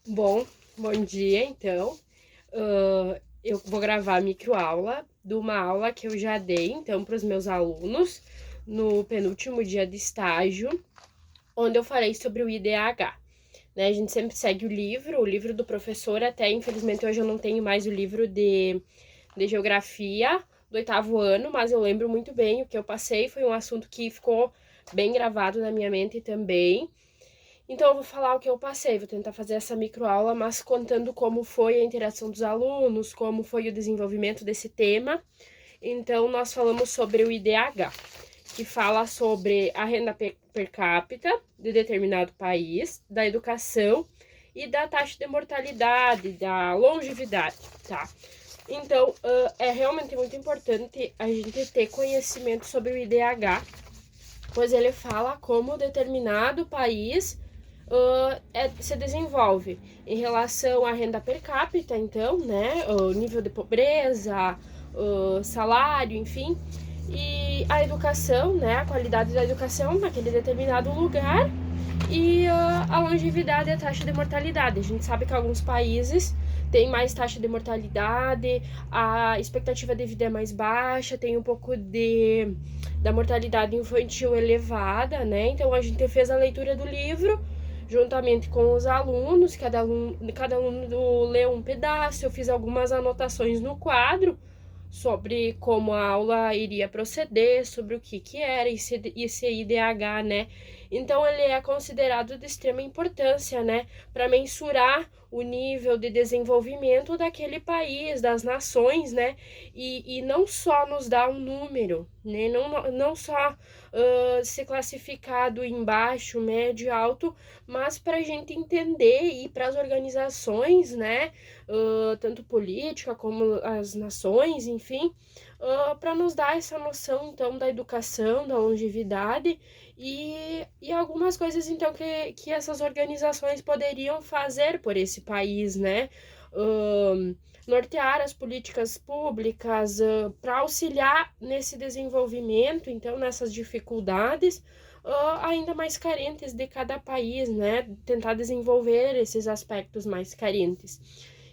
Bom, bom dia, então. Eu vou gravar a microaula de uma aula que eu já dei, então, para os meus alunos no penúltimo dia de estágio, onde eu falei sobre o IDH, né? A gente sempre segue o livro do professor, até infelizmente hoje eu não tenho mais o livro de geografia do 8º ano, mas eu lembro muito bem o que eu passei, foi um assunto que ficou bem gravado na minha mente também. Então, eu vou falar o que eu passei, vou tentar fazer essa microaula, mas contando como foi a interação dos alunos, como foi o desenvolvimento desse tema. Então, nós falamos sobre o IDH, que fala sobre a renda per capita de determinado país, da educação e da taxa de mortalidade, da longevidade, tá? Então, é realmente muito importante a gente ter conhecimento sobre o IDH, pois ele fala como determinado país se desenvolve em relação à renda per capita, então, né, o nível de pobreza, salário, enfim, e a educação, né, a qualidade da educação naquele determinado lugar e a longevidade e a taxa de mortalidade. A gente sabe que alguns países têm mais taxa de mortalidade, a expectativa de vida é mais baixa, tem um pouco da mortalidade infantil elevada, né? Então a gente fez a leitura do livro juntamente com os alunos, cada aluno leu um pedaço, eu fiz algumas anotações no quadro sobre como a aula iria proceder, sobre o que era esse IDH, né? Então ele é considerado de extrema importância, né, para mensurar o nível de desenvolvimento daquele país, das nações, né? E não só nos dá um número, né? Não só ser classificado em baixo, médio, alto, mas para a gente entender e para as organizações, né? Tanto política como as nações, enfim, para nos dar essa noção, então, da educação, da longevidade e algumas coisas, então, que essas organizações poderiam fazer por esse país, né? Nortear as políticas públicas para auxiliar nesse desenvolvimento, então, nessas dificuldades ainda mais carentes de cada país, né? Tentar desenvolver esses aspectos mais carentes.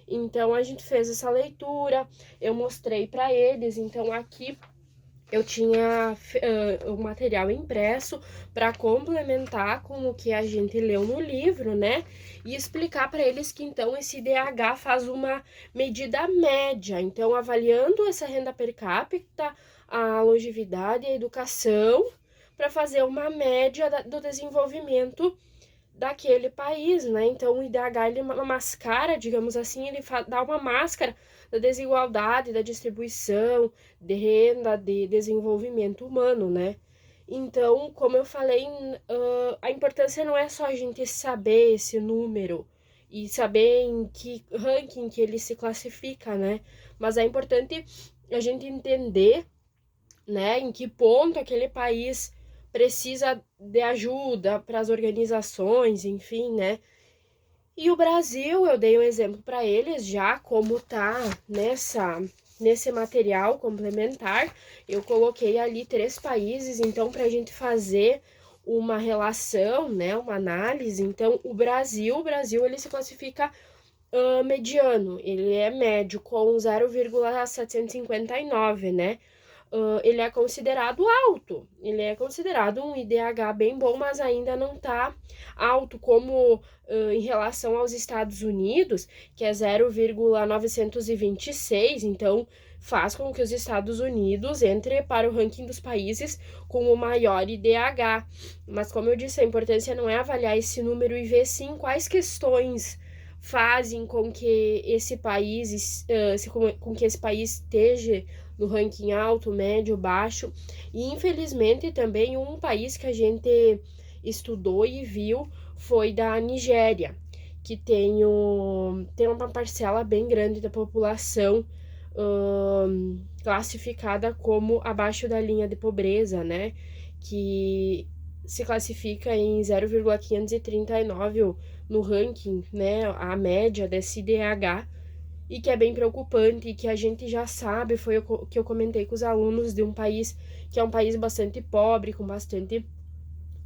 Então, a gente fez essa leitura, eu mostrei para eles, então, aqui eu tinha o material impresso para complementar com o que a gente leu no livro, né? E explicar para eles que então esse IDH faz uma medida média. Então, avaliando essa renda per capita, a longevidade e a educação, para fazer uma média do desenvolvimento daquele país, né? Então, o IDH ele mascara, digamos assim, ele dá uma máscara da desigualdade, da distribuição de renda, de desenvolvimento humano, né? Então, como eu falei, a importância não é só a gente saber esse número e saber em que ranking que ele se classifica, né? Mas é importante a gente entender, né, em que ponto aquele país precisa de ajuda para as organizações, enfim, né? E o Brasil, eu dei um exemplo para eles já como tá nesse material complementar. Eu coloquei ali 3 países, então para a gente fazer uma relação, né, uma análise. Então o Brasil ele se classifica mediano, ele é médio com 0,759, né? Ele é considerado alto, ele é considerado um IDH bem bom, mas ainda não está alto como em relação aos Estados Unidos, que é 0,926, então faz com que os Estados Unidos entre para o ranking dos países com o maior IDH. Mas como eu disse, a importância não é avaliar esse número e ver sim quais questões fazem com que esse país, com que esse país esteja no ranking alto, médio, baixo. E infelizmente também um país que a gente estudou e viu foi da Nigéria, que tem uma parcela bem grande da população classificada como abaixo da linha de pobreza, né? Que se classifica em 0,539 no ranking, né? A média desse IDH, e que é bem preocupante e que a gente já sabe, foi o que eu comentei com os alunos de um país que é um país bastante pobre, com bastante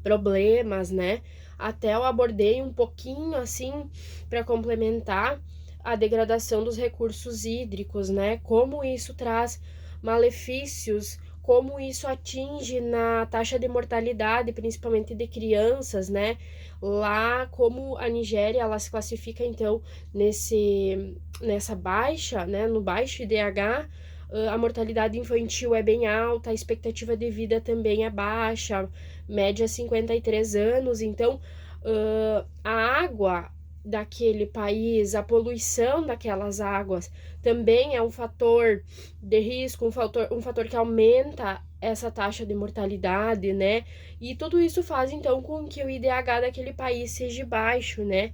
problemas, né? Até eu abordei um pouquinho assim para complementar a degradação dos recursos hídricos, né? Como isso traz malefícios, como isso atinge na taxa de mortalidade, principalmente de crianças, né? Lá, como a Nigéria, ela se classifica então nessa baixa, né? No baixo IDH, a mortalidade infantil é bem alta, a expectativa de vida também é baixa, média 53 anos. Então, a água daquele país, a poluição daquelas águas também é um fator de risco, um fator que aumenta essa taxa de mortalidade, né? E tudo isso faz então com que o IDH daquele país seja baixo, né?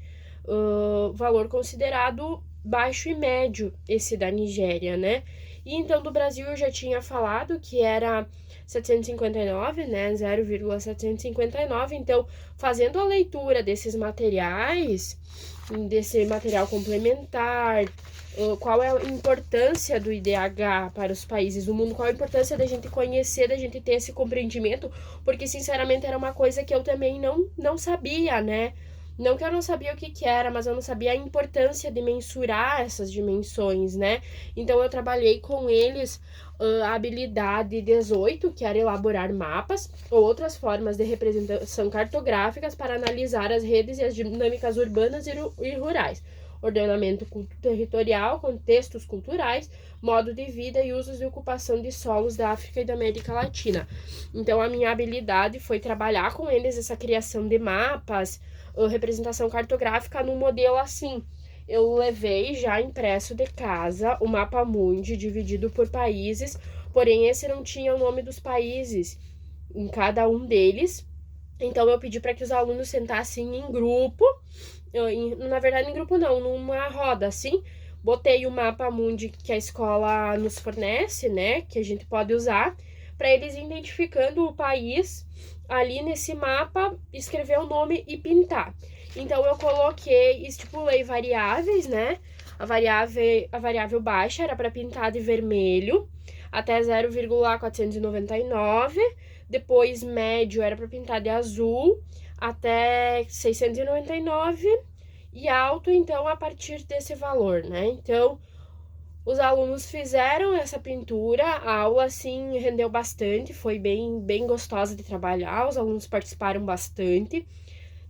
Valor considerado baixo e médio, esse da Nigéria, né? E então do Brasil eu já tinha falado que era 759, né? 0,759. Então, fazendo a leitura desses materiais, desse material complementar, qual é a importância do IDH para os países do mundo, qual a importância da gente conhecer, da gente ter esse compreendimento, porque sinceramente era uma coisa que eu também não sabia, né? Não que eu não sabia o que era, mas eu não sabia a importância de mensurar essas dimensões, né? Então eu trabalhei com eles a habilidade 18, que era elaborar mapas ou outras formas de representação cartográficas para analisar as redes e as dinâmicas urbanas e rurais. Ordenamento territorial, contextos culturais, modo de vida e usos de ocupação de solos da África e da América Latina. Então, a minha habilidade foi trabalhar com eles essa criação de mapas, representação cartográfica num modelo assim. Eu levei já impresso de casa o mapa mundi dividido por países, porém esse não tinha o nome dos países em cada um deles. Então eu pedi para que os alunos sentassem em grupo, na verdade em grupo não, numa roda assim. Botei o mapa mundi que a escola nos fornece, né, que a gente pode usar, para eles identificando o país ali nesse mapa, escrever o nome e pintar. Então eu estipulei variáveis, né? A variável baixa era para pintar de vermelho até 0,499, depois médio era para pintar de azul até 699 e alto então a partir desse valor, né? Então os alunos fizeram essa pintura, a aula assim rendeu bastante, foi bem gostosa de trabalhar, os alunos participaram bastante.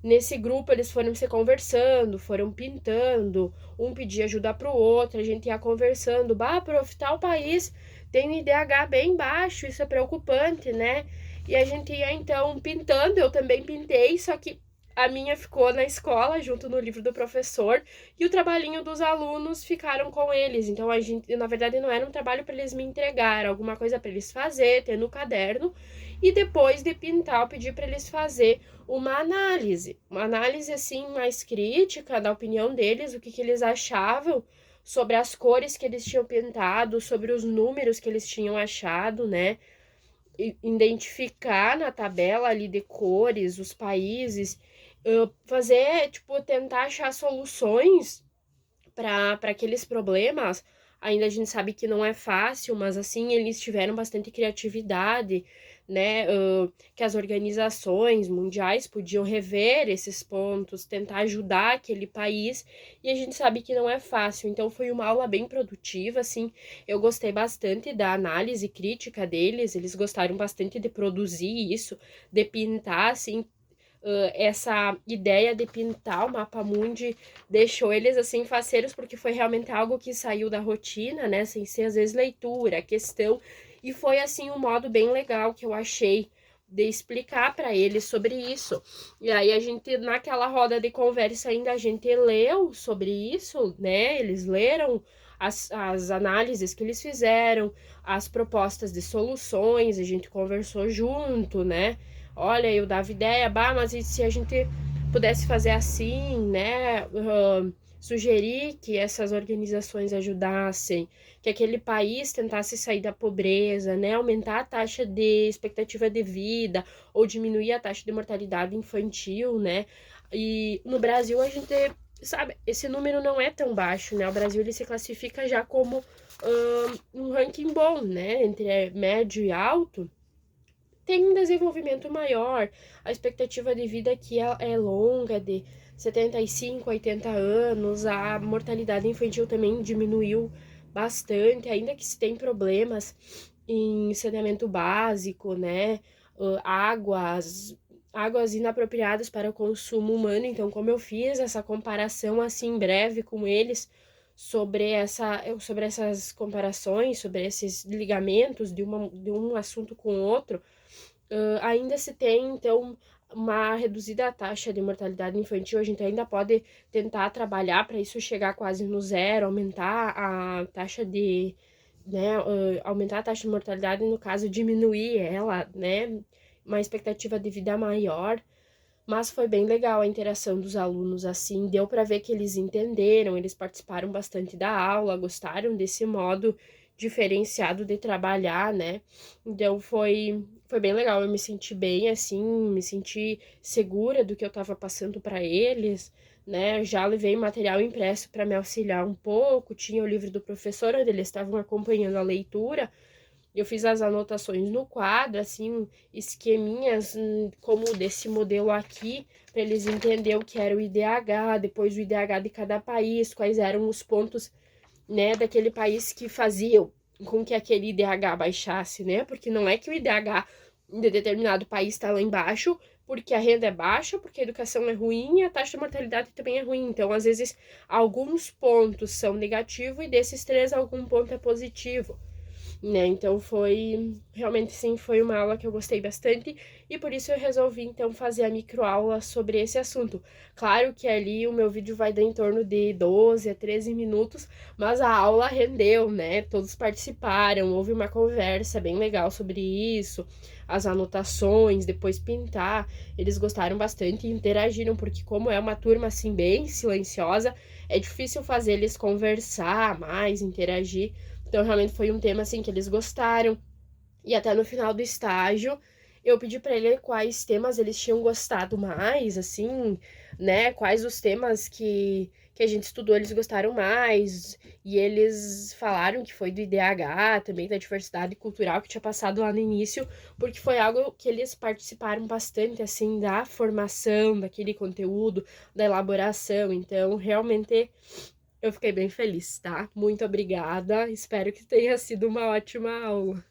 Nesse grupo eles foram se conversando, foram pintando, um pedia ajuda pro outro, a gente ia conversando, prof, tal país tem um IDH bem baixo, isso é preocupante, né? E a gente ia então pintando, eu também pintei, só que a minha ficou na escola, junto no livro do professor, e o trabalhinho dos alunos ficaram com eles. Então, a gente, na verdade, não era um trabalho para eles me entregar, era alguma coisa para eles fazer, ter no caderno. E depois de pintar, eu pedi para eles fazer uma análise assim mais crítica da opinião deles, o que eles achavam sobre as cores que eles tinham pintado, sobre os números que eles tinham achado, né? Identificar na tabela ali de cores os países, fazer, tipo, tentar achar soluções para aqueles problemas. Ainda a gente sabe que não é fácil, mas assim, eles tiveram bastante criatividade, né? Que as organizações mundiais podiam rever esses pontos, tentar ajudar aquele país, e a gente sabe que não é fácil. Então foi uma aula bem produtiva, assim. Eu gostei bastante da análise crítica deles, eles gostaram bastante de produzir isso, de pintar, assim. Essa ideia de pintar o mapa mundi deixou eles assim faceiros, porque foi realmente algo que saiu da rotina, né, sem ser às vezes leitura, questão, e foi assim um modo bem legal que eu achei de explicar para eles sobre isso. E aí a gente, naquela roda de conversa ainda, a gente leu sobre isso, né, eles leram as análises que eles fizeram, as propostas de soluções, a gente conversou junto, né. Olha, eu dava ideia, mas e se a gente pudesse fazer assim, né? Sugerir que essas organizações ajudassem, que aquele país tentasse sair da pobreza, né? Aumentar a taxa de expectativa de vida ou diminuir a taxa de mortalidade infantil, né? E no Brasil a gente sabe, esse número não é tão baixo, né? O Brasil ele se classifica já como um ranking bom, né? Entre médio e alto. tem um desenvolvimento maior, a expectativa de vida aqui é longa, de 75, 80 anos, a mortalidade infantil também diminuiu bastante, ainda que se tem problemas em saneamento básico, né, águas inapropriadas para o consumo humano. Então, como eu fiz essa comparação assim breve com eles sobre essas comparações, sobre esses ligamentos de um assunto com o outro, ainda se tem, então, uma reduzida taxa de mortalidade infantil. A gente ainda pode tentar trabalhar para isso chegar quase no zero, aumentar a taxa de, né, aumentar a taxa de mortalidade, no caso, diminuir ela, né, uma expectativa de vida maior. Mas foi bem legal a interação dos alunos, assim, deu para ver que eles entenderam, eles participaram bastante da aula, gostaram desse modo diferenciado de trabalhar, né? Então foi bem legal, eu me senti bem, assim, me senti segura do que eu estava passando para eles, né? Já levei material impresso para me auxiliar um pouco, tinha o livro do professor onde eles estavam acompanhando a leitura. Eu fiz as anotações no quadro, assim, esqueminhas como desse modelo aqui, para eles entenderem o que era o IDH, depois o IDH de cada país, quais eram os pontos, né, daquele país que faziam com que aquele IDH baixasse, né? Porque não é que o IDH de determinado país está lá embaixo porque a renda é baixa, porque a educação é ruim e a taxa de mortalidade também é ruim. Então, às vezes, alguns pontos são negativos e desses três, algum ponto é positivo, né? Então realmente sim, foi uma aula que eu gostei bastante e por isso eu resolvi então fazer a microaula sobre esse assunto. Claro que ali o meu vídeo vai dar em torno de 12 a 13 minutos, mas a aula rendeu, né? Todos participaram, houve uma conversa bem legal sobre isso, as anotações, depois pintar. Eles gostaram bastante e interagiram, porque como é uma turma assim bem silenciosa, é difícil fazer eles conversar mais, interagir. Então, realmente foi um tema, assim, que eles gostaram. E até no final do estágio, eu pedi para ele quais temas eles tinham gostado mais, assim, né? Quais os temas que a gente estudou eles gostaram mais. E eles falaram que foi do IDH, também da diversidade cultural que tinha passado lá no início, porque foi algo que eles participaram bastante, assim, da formação, daquele conteúdo, da elaboração. Então, realmente eu fiquei bem feliz, tá? Muito obrigada. Espero que tenha sido uma ótima aula.